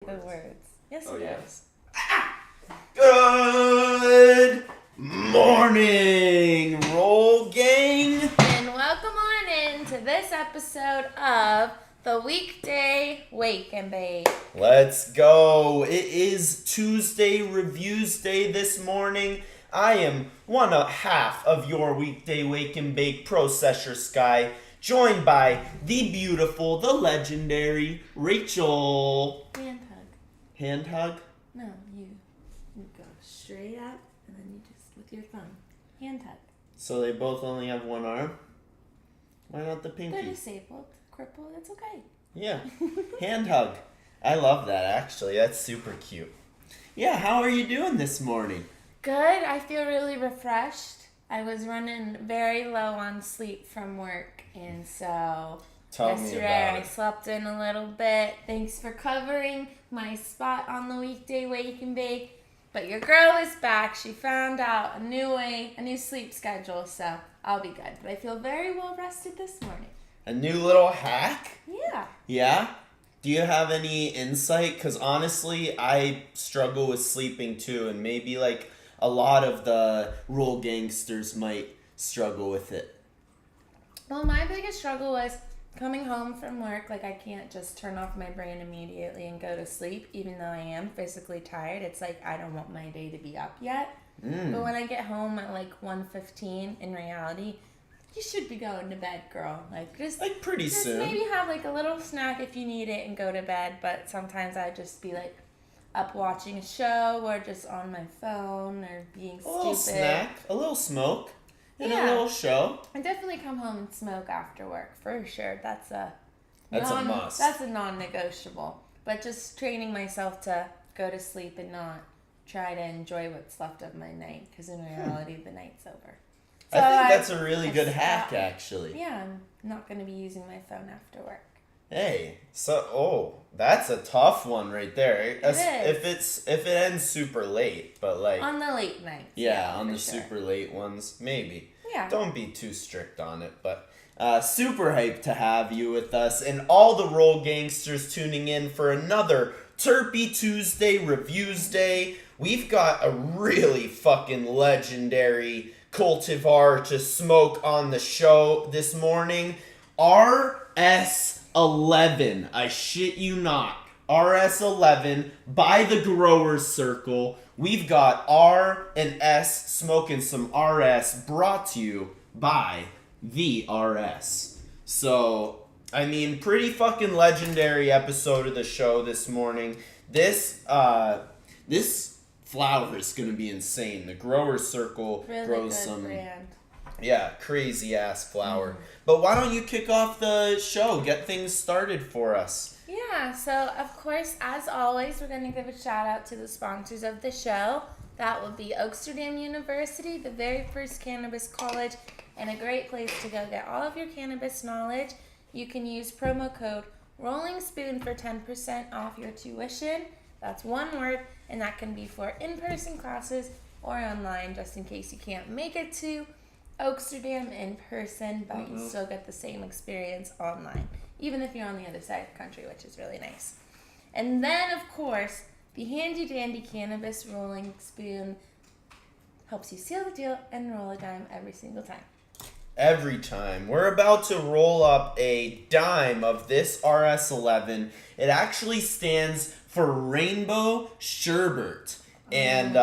The words. Yes, Oh, it yeah. is. Good morning, Roll Gang. And welcome on in to this episode of the Weekday Wake and Bake. Let's go. It is Tuesday Reviews Day this morning. I am one half of your Weekday Wake and Bake Processor Sky, joined by the beautiful, the legendary Rachel. Hand hug. Hand hug? No, you go straight up and then you just, with your thumb, hand hug. So they both only have one arm? Why not the They're pinky? disabled, crippled, it's okay. Yeah, hand hug. I love that, actually. That's super cute. Yeah, how are you doing this morning? Good, I feel really refreshed. I was running very low on sleep from work, and so Tell me yesterday about I it. slept in a little bit. Thanks for covering my spot on the Weekday Wake and Bake. But your girl is back. She found out a new sleep schedule, so I'll be good. But I feel very well rested this morning. A new little hack? Yeah. Yeah? Do you have any insight? Because honestly, I struggle with sleeping too, and maybe like a lot of the rural gangsters might struggle with it. Well, my biggest struggle was coming home from work. Like, I can't just turn off my brain immediately and go to sleep, even though I am physically tired. It's like I don't want my day to be up yet. But when I get home at like 1:15, in reality, you should be going to bed, girl. Like, just Pretty soon. maybe have like a little snack if you need it and go to bed. But sometimes I just be like up watching a show or just on my phone or being A little stupid. snack, a little smoke, and Yeah. a little show. I definitely come home and smoke after work for sure. That's a must. That's a non-negotiable. But just training myself to go to sleep and not try to enjoy what's left of my night, because in reality the night's over. So I think that's a really I good hack, stop. actually. Yeah, I'm not going to be using my phone after work. Hey, that's a tough one right there. is. If it ends super late, but like On the late nights. yeah, on for the sure. super late ones, maybe. Yeah. Don't be too strict on it, but super hyped to have you with us and all the Roll Gangsters tuning in for another Terpy Tuesday Reviews Day. We've got a really fucking legendary cultivar to smoke on the show this morning. RS11, I shit you not. RS11 by the Growers Circle. We've got R and S smoking some RS, brought to you by the RS. So, I mean, pretty fucking legendary episode of the show this morning. This flower is gonna be insane. The Growers Circle Really grows good some brand. yeah, crazy ass flower. But why don't you kick off the show? Get things started for us. Yeah, so of course, as always, we're going to give a shout out to the sponsors of the show. That will be WWnB University, the very first cannabis college, and a great place to go get all of your cannabis knowledge. You can use promo code Rolling Spoon for 10% off your tuition. That's one word, and that can be for in-person classes or online, just in case you can't make it to Oaksterdam in person, but you still get the same experience online, even if you're on the other side of the country, which is really nice. And then, of course, the handy dandy cannabis rolling spoon helps you seal the deal and roll a dime every single time. Every time. We're about to roll up a dime of this RS11. It actually stands for Rainbow Sherbet. And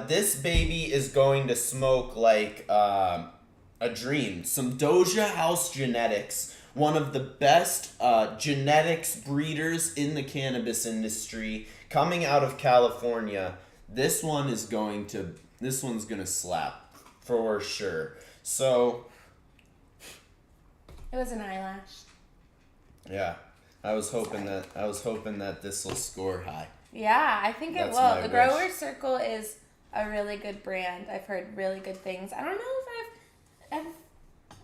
this baby is going to smoke like a dream. Some Doja House genetics, one of the best genetics breeders in the cannabis industry, coming out of California. This one's gonna slap for sure. So It was an eyelash. yeah, I was hoping that this will score high. Yeah, I think it That's will. my The wish. Growers Circle is a really good brand. I've heard really good things. I don't know if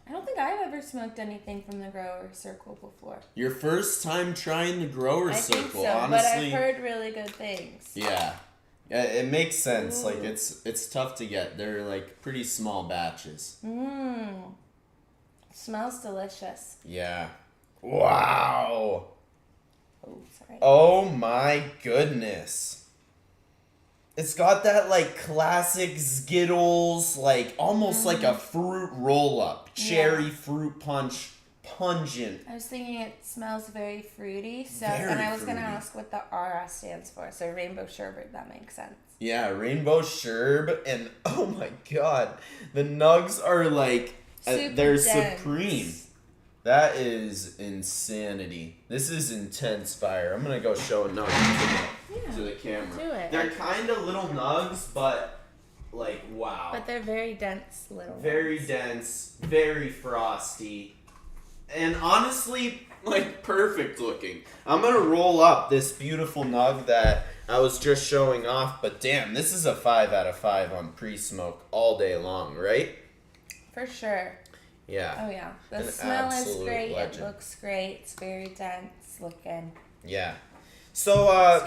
I don't think I've ever smoked anything from the Growers Circle before. Your first time trying the Grower I Circle, think so, honestly. but I've heard really good things. Yeah, it makes sense. Ooh. Like it's tough to get. They're like pretty small batches. Smells delicious. Yeah. Wow. Oh, sorry. Oh my goodness. It's got that like classic Skittles, like almost like a fruit roll-up. Cherry fruit punch, pungent. I was thinking it smells very fruity. So, Very and I was going to fruity. ask what the RS stands for. So rainbow sherbet, that makes sense. Yeah, rainbow sherb, and oh my god, the nugs are like, Super they're dense. supreme. That is insanity. This is intense, Fire. I'm gonna go show a nug to the camera. do it. They're kind of little nugs, but like, wow. But they're very dense little Very ones. dense, very frosty, and honestly, like perfect looking. I'm gonna roll up this beautiful nug that I was just showing off, but damn, this is a 5 out of 5 on pre-smoke all day long, right? For sure. Yeah. Oh yeah. The An smell is absolute great. legend. It looks great. It's very dense looking. Yeah. So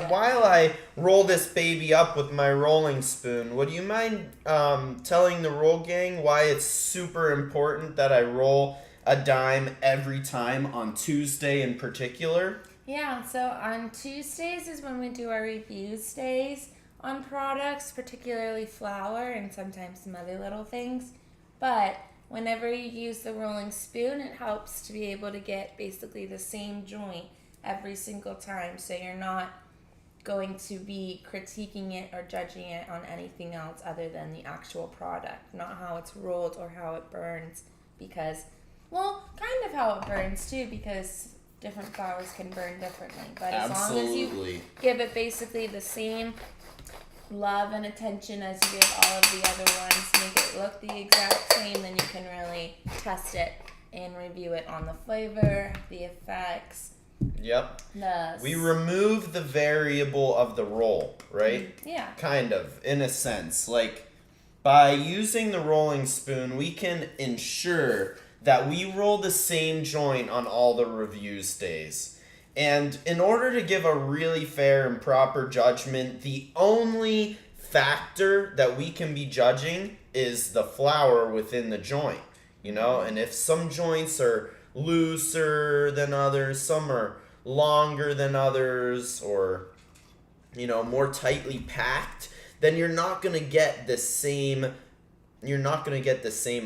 while I roll this baby up with my rolling spoon, would you mind telling the roll gang why it's super important that I roll a dime every time on Tuesday in particular? Yeah, so on Tuesdays is when we do our reviews days on products, particularly flour and sometimes some other little things. But whenever you use the rolling spoon, it helps to be able to get basically the same joint every single time. So you're not going to be critiquing it or judging it on anything else other than the actual product, not how it's rolled or how it burns. Because, well, kind of how it burns too, because different flours can burn differently. But as long as you give it basically the same love and attention as you give all of the other ones, make it look the exact same, then you can really test it and review it on the flavor, the effects. Yep. We remove the variable of the roll, right? Yeah. Kind of, in a sense. Like, by using the rolling spoon, we can ensure that we roll the same joint on all the reviews days. And in order to give a really fair and proper judgment, the only factor that we can be judging is the flour within the joint, you know? And if some joints are looser than others, some are longer than others, or, you know, more tightly packed, then you're not going to get the same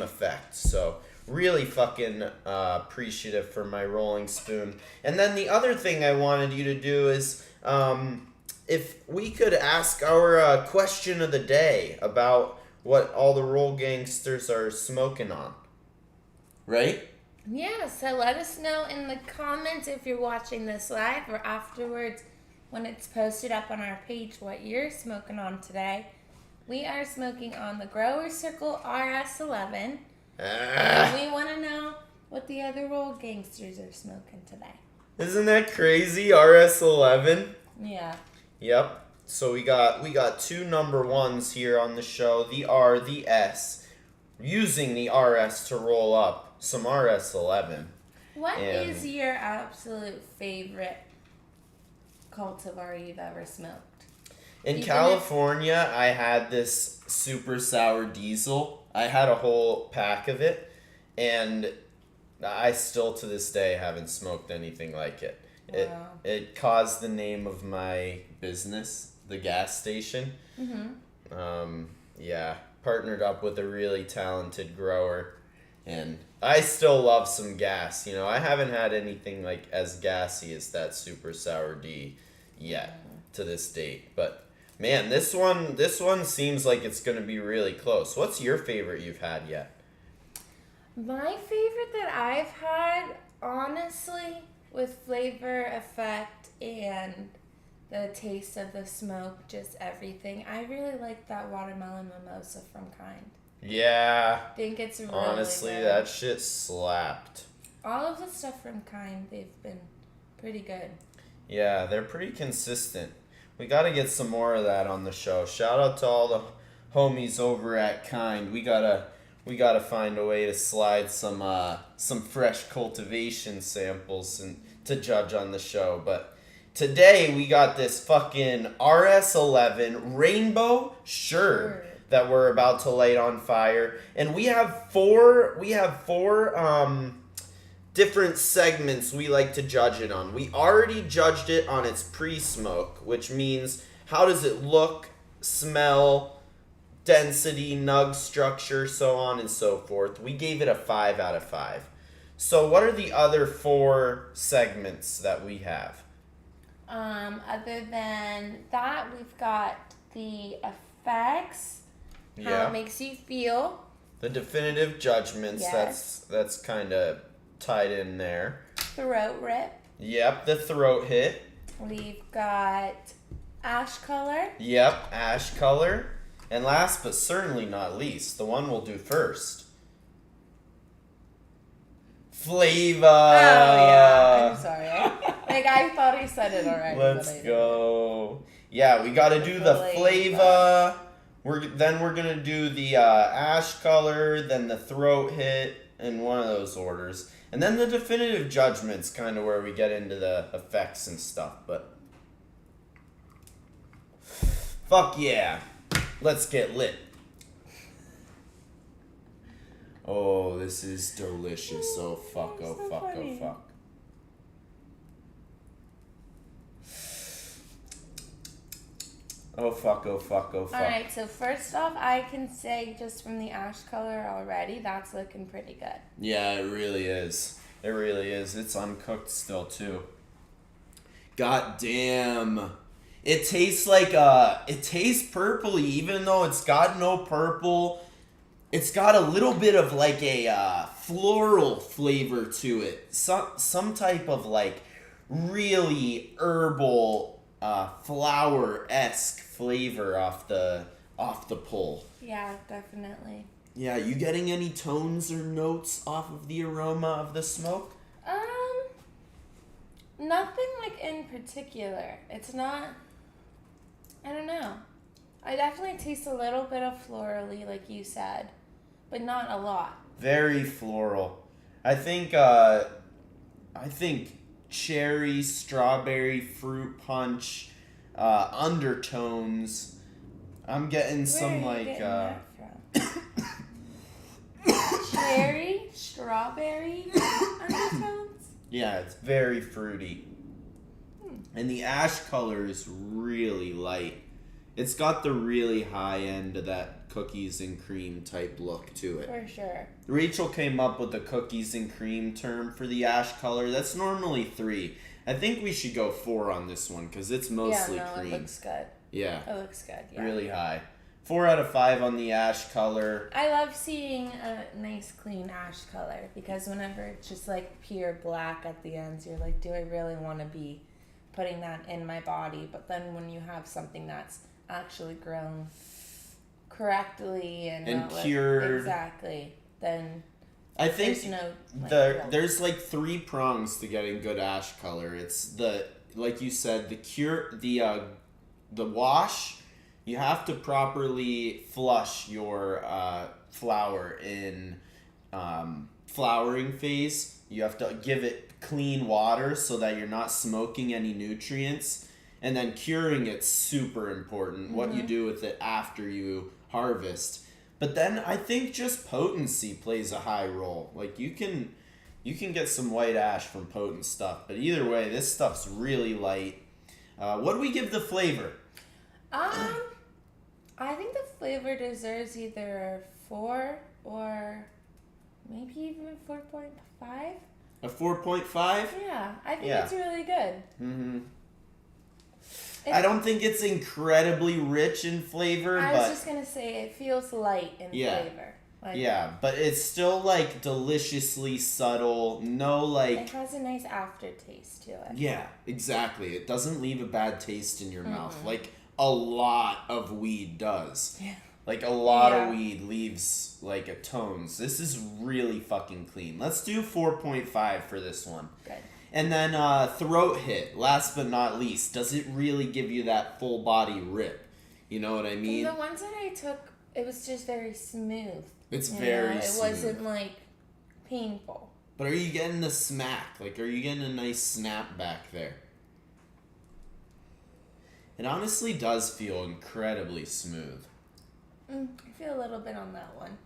effect. So really fucking appreciative for my rolling spoon. And then the other thing I wanted you to do is if we could ask our question of the day about what all the roll gangsters are smoking on. Right? Yeah, so let us know in the comments if you're watching this live or afterwards when it's posted up on our page what you're smoking on today. We are smoking on the Grower Circle RS11. And we want to know what the other roll gangsters are smoking today. Isn't that crazy? RS11? Yeah. Yep. So we got two number ones here on the show, the R, the S, using the RS to roll up some RS11. What is your absolute favorite cultivar you've ever smoked? In California, I had this super sour diesel. I had a whole pack of it, and I still to this day haven't smoked anything like it. Wow. It caused the name of my business, the gas station. Yeah, partnered up with a really talented grower, and I still love some gas. You know, I haven't had anything like as gassy as that super sour D yet to this date, but man, this one seems like it's going to be really close. What's your favorite you've had yet? My favorite that I've had, honestly, with flavor, effect, and the taste of the smoke, just everything, I really like that watermelon mimosa from Kind. Yeah. I think it's really honestly, good. that shit slapped. All of the stuff from Kind, they've been pretty good. Yeah, they're pretty consistent. We got to get some more of that on the show. Shout out to all the homies over at Kind. We gotta find a way to slide some fresh cultivation samples and to judge on the show. But today we got this fucking RS11 Rainbow Sherb that we're about to light on fire, and we have four different segments we like to judge it on. We already judged it on its pre-smoke, which means how does it look, smell, density, nug structure, so on and so forth. We gave it a 5 out of 5. So what are the other 4 segments that we have? Other than that, we've got the effects, how it makes you feel. The definitive judgments, Yes. that's kind of tied in there. Throat rip. Yep, the throat hit. We've got ash color. Yep, ash color. And last but certainly not least, the one we'll do first. Flavor. Oh, yeah. I'm sorry. I thought he said it already. Let's go. Yeah, we got to do the flavor. Then we're going to do the ash color, then the throat hit, in one of those orders. And then the definitive judgment's kind of where we get into the effects and stuff. But fuck yeah. Let's get lit. Oh, this is delicious. Oh, fuck, oh, so fuck, funny. oh, fuck. Oh, fuck, oh, fuck, oh, fuck. Alright, so first off, I can say just from the ash color already, that's looking pretty good. Yeah, it really is. It really is. It's uncooked still, too. God damn. It tastes like, it tastes purpley, even though it's got no purple. It's got a little bit of like a floral flavor to it. Some type of like really herbal, flower-esque flavor off the pull. Yeah, definitely. Yeah, you getting any tones or notes off of the aroma of the smoke? Nothing like in particular. It's not, I don't know. I definitely taste a little bit of florally, like you said, but not a lot. Very floral. I think cherry, strawberry, fruit punch, undertones. I'm getting some Where are you like getting that from? Cherry, strawberry, undertones? Yeah, it's very fruity. And the ash color is really light. It's got the really high end of that cookies and cream type look to it. For sure. Rachel came up with the cookies and cream term for the ash color. That's normally 3. I think we should go 4 on this one because it's mostly cream. It looks good. Yeah. It looks good, yeah. Really high. 4 out of 5 on the ash color. I love seeing a nice clean ash color because whenever it's just like pure black at the ends, you're like, do I really want to be putting that in my body? But then when you have something that's actually grown correctly and cured, exactly, then I think there's there's like 3 prongs to getting good ash color. It's the, like you said, the wash. You have to properly flush your flour in flowering phase. You have to give it clean water so that you're not smoking any nutrients. And then curing it's super important, what you do with it after you harvest. But then I think just potency plays a high role. Like you can get some white ash from potent stuff, but either way, this stuff's really light. What do we give the flavor? I think the flavor deserves either 4 or maybe even 4.5. A 4.5? Yeah, I think it's really good. Mm-hmm. I don't think it's incredibly rich in flavor, I but was just gonna say it feels light in flavor. Like, yeah, but it's still like deliciously subtle. No like. It has a nice aftertaste to it. Yeah, exactly. It doesn't leave a bad taste in your mouth like a lot of weed does. Yeah. Like a lot of weed leaves like a tones. This is really fucking clean. Let's do 4.5 for this one. Good. And then throat hit, last but not least. Does it really give you that full body rip? You know what I mean? The ones that I took, it was just very smooth. It's very smooth. It wasn't like painful. But are you getting the smack? Like, are you getting a nice snap back there? It honestly does feel incredibly smooth. I feel a little bit on that one.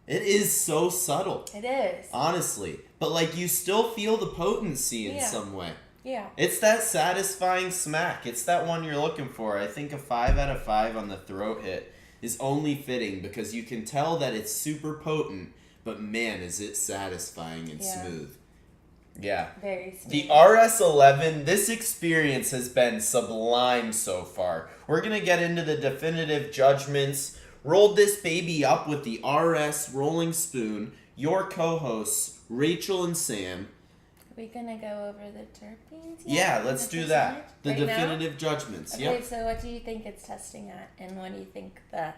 It is so subtle. It is. Honestly. But like you still feel the potency in some way. Yeah. It's that satisfying smack. It's that one you're looking for. I think a 5 out of 5 on the throat hit is only fitting because you can tell that it's super potent, but man, is it satisfying and smooth. Yeah. Very smooth. The RS11, this experience has been sublime so far. We're going to get into the definitive judgments. Rolled this baby up with the RS Rolling Spoon. Your co-hosts, Rachel and Sam. Are we going to go over the terpenes yet? Yeah, let's do that. The right definitive now? Judgments. Okay, Yep. so what do you think it's testing at? And what do you think the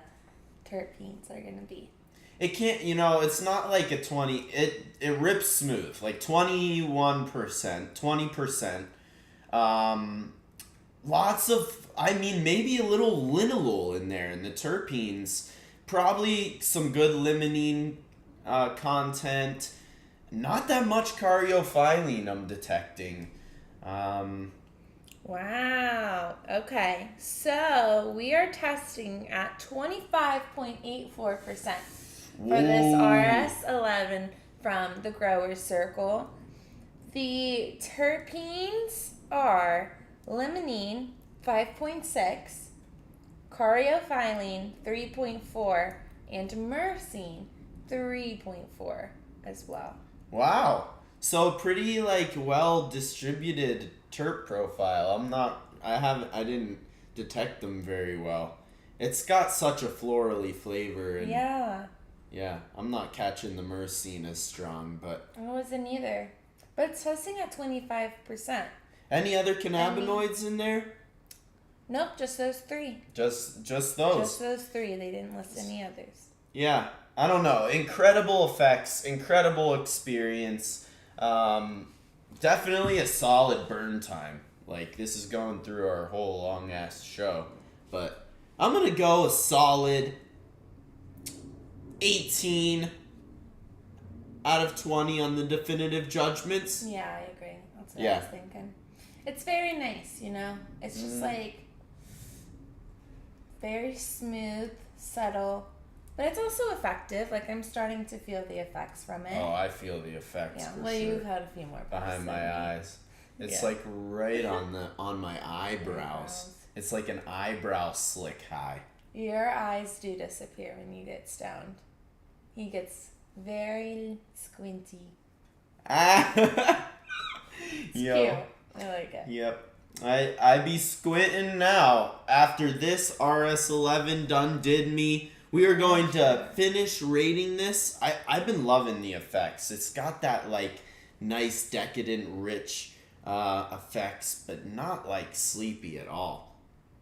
terpenes are going to be? It can't, it's not like a 20, it rips smooth, like 21%, 20%. Lots of, maybe a little linalool in there in the terpenes. Probably some good limonene content. Not that much caryophyllene I'm detecting. Wow. Okay. So we are testing at 25.84% for this RS11 from the Growers Circle. The terpenes are limonene 5.6, caryophyllene 3.4, and myrcene 3.4 as well. Wow. So pretty well distributed terp profile. I didn't detect them very well. It's got such a florally flavor and yeah, I'm not catching the myrcene as strong, but I wasn't either. But it's testing at 25%. Any other cannabinoids in there? Nope, just those three. Just those. Just those three. They didn't list any others. Yeah, I don't know. Incredible effects, incredible experience. Definitely a solid burn time. This is going through our whole long ass show, but I'm gonna go a solid 18 out of 20 on the definitive judgments. Yeah, I agree. That's what I was thinking. It's very nice, It's just very smooth, subtle, but it's also effective. I'm starting to feel the effects from it. Oh, I feel the effects for sure. You've had a few more behind my eyes. It's right on my eyebrows. It's like an eyebrow slick high. Your eyes do disappear when you get stoned. He gets very squinty. It's cute. I like it. Yep. I be squinting now. After this RS11 done did me, we are going to finish rating this. I've been loving the effects. It's got that nice decadent rich effects, but not sleepy at all.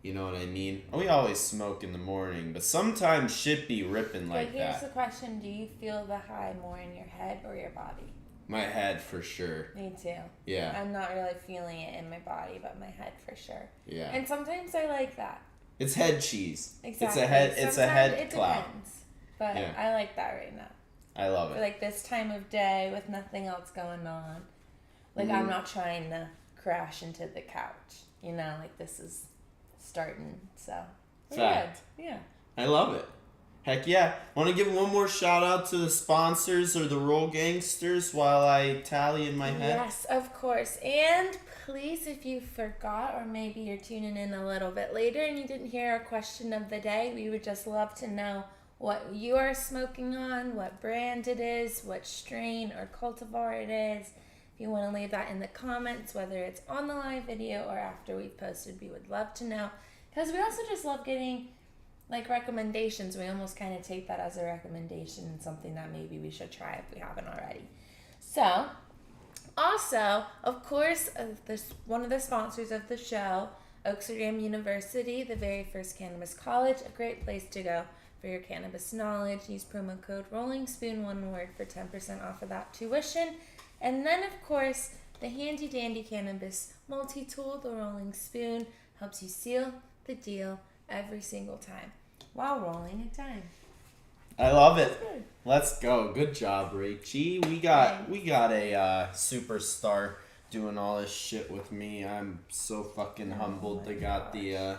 You know what I mean? We always smoke in the morning, but sometimes shit be ripping like that. Here's the question. Do you feel the high more in your head or your body? My head for sure. Me too. Yeah. I'm not really feeling it in my body, but my head for sure. Yeah. And sometimes I like that. It's head cheese. Exactly. It's a head cloud. Depends. But I like that right now. I love it. For this time of day with nothing else going on. I'm not trying to crash into the couch. This is starting, so. Fact. Good. Yeah. I love it. Heck yeah. Want to give one more shout out to the sponsors or the Roll Gangsters while I tally in my head? Yes, of course. And please, if you forgot or maybe you're tuning in a little bit later and you didn't hear our question of the day, we would just love to know what you are smoking on, what brand it is, what strain or cultivar it is. If you want to leave that in the comments, whether it's on the live video or after we've posted, we would love to know. Because we also just love getting recommendations. We almost kind of take that as a recommendation and something that maybe we should try if we haven't already. So, also, of course, one of the sponsors of the show, WWnB University, the very first cannabis college, a great place to go for your cannabis knowledge. Use promo code ROLLINGSPOON, one word, for 10% off of that tuition. And then, of course, the handy dandy cannabis multi-tool, the Rolling Spoon, helps you seal the deal every single time while rolling a dime. I love it. Let's go. Good job, Rachie. We got a superstar doing all this shit with me. I'm so fucking humbled they got the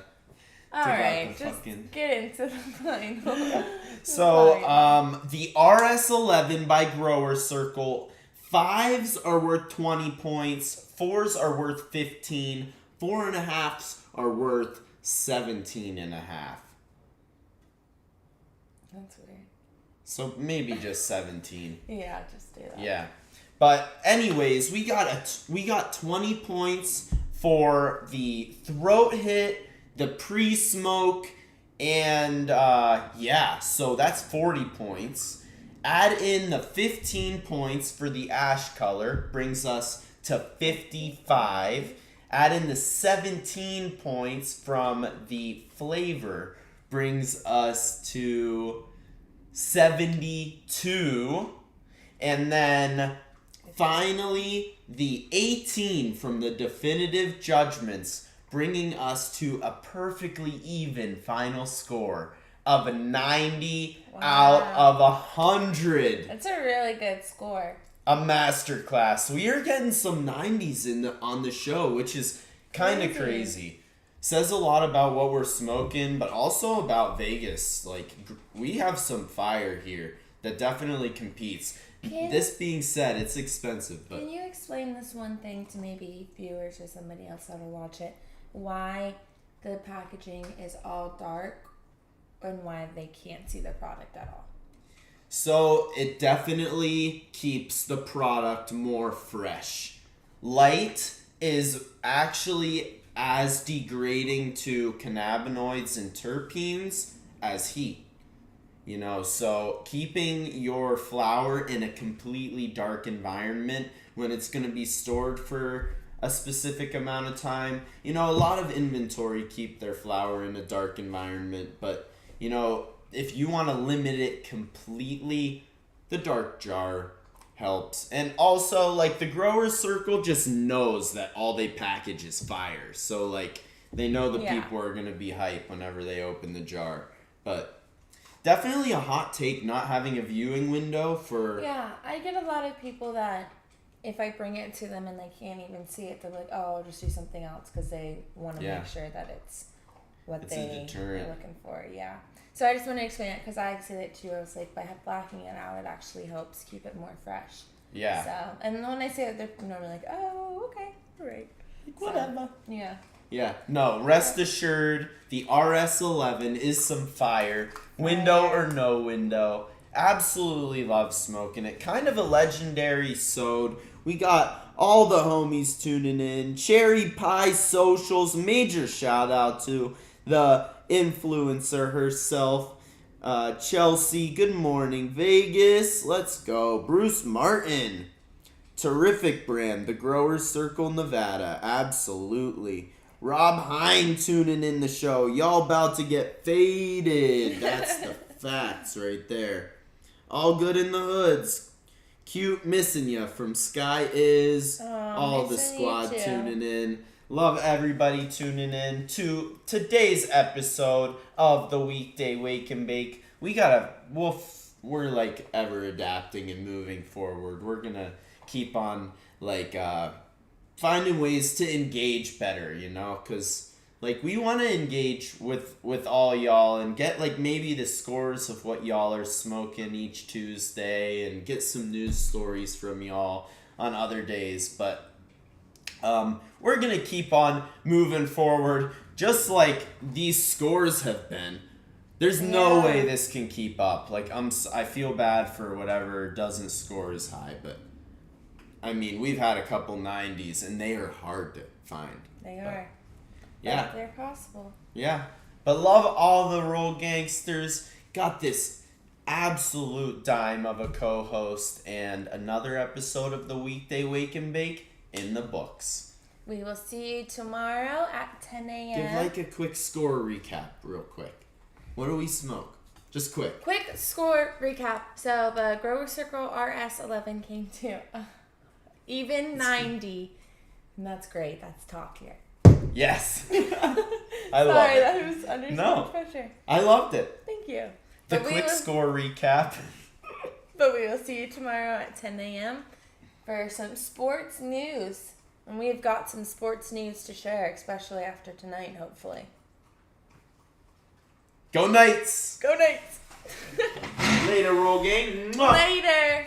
All right, just get into the final. So, the RS11 by Grower Circle, 5s are worth 20 points, 4s are worth 15, 4.5s are worth 17.5. That's weird. So maybe just 17. Yeah, just do that. Yeah. But anyways, we got 20 points for the throat hit, the pre-smoke, and so that's 40 points. Add in the 15 points for the ash color, brings us to 55. Add in the 17 points from the flavor, brings us to 72. And then finally, the 18 from the definitive judgments, bringing us to a perfectly even final score of a 90 out of 100. That's a really good score. A masterclass. We are getting some 90s on the show, which is kind of crazy. Says a lot about what we're smoking, but also about Vegas. Like, we have some fire here that definitely competes. This being said, it's expensive. But can you explain this one thing to maybe viewers or somebody else that'll watch it? Why the packaging is all dark and why they can't see the product at all? So it definitely keeps the product more fresh. Light is actually as degrading to cannabinoids and terpenes as heat. You know, so keeping your flower in a completely dark environment when it's going to be stored for a specific amount of time. You know, a lot of inventory keep their flower in a dark environment, but, you know, if you want to limit it completely, the dark jar helps. And also, like, the Grower Circle just knows that all they package is fire. So, like, they know the people are going to be hype whenever they open the jar. But definitely a hot take not having a viewing window for... Yeah, I get a lot of people that if I bring it to them and they can't even see it, they're like, oh, I'll just do something else because they want to make sure that it's what they are looking for. Yeah. So I just want to explain it because I see it too. I was like, by blacking it out, it actually helps keep it more fresh. Yeah. So, and when I say it, they're normally like, oh, okay, all right. Whatever. Yeah. Yeah. No, rest assured, the RS11 is some fire. Window or no window. Absolutely love smoking it. Kind of a legendary sode. We got all the homies tuning in. Cherry Pie Socials. Major shout out to the influencer herself, Chelsea. Good morning, Vegas. Let's go. Bruce Martin. Terrific brand. The Grower Circle, Nevada. Absolutely. Rob Hine tuning in the show. Y'all about to get faded. That's the facts right there. All good in the hoods. Cute missing ya from Sky Is. All the squad tuning in. Love everybody tuning in to today's episode of the Weekday Wake and Bake. We're like ever adapting and moving forward. We're gonna keep on like finding ways to engage better, you know, because like we want to engage with all y'all and get like maybe the scores of what y'all are smoking each Tuesday and get some news stories from y'all on other days. But we're gonna keep on moving forward just like these scores have been. There's no way this can keep up. Like I feel bad for whatever doesn't score as high, but I mean, we've had a couple 90s, and they are hard to find. They are. Yeah. But they're possible. Yeah. But love all the Roll Gangsters. Got this absolute dime of a co-host and another episode of the Weekday Wake and Bake in the books. We will see you tomorrow at 10 a.m. Give like a quick score recap real quick. What do we smoke? Just quick. Quick score recap. So the Grower Circle RS11 came to... even 90. And that's great. That's top here. Yes. I Sorry, love it. that was under so much pressure. I loved it. Thank you. The quick score recap. But we will see you tomorrow at 10 a.m. for some sports news. And we've got some sports news to share, especially after tonight, hopefully. Go Knights! Go Knights! Later, roll game. Mwah. Later.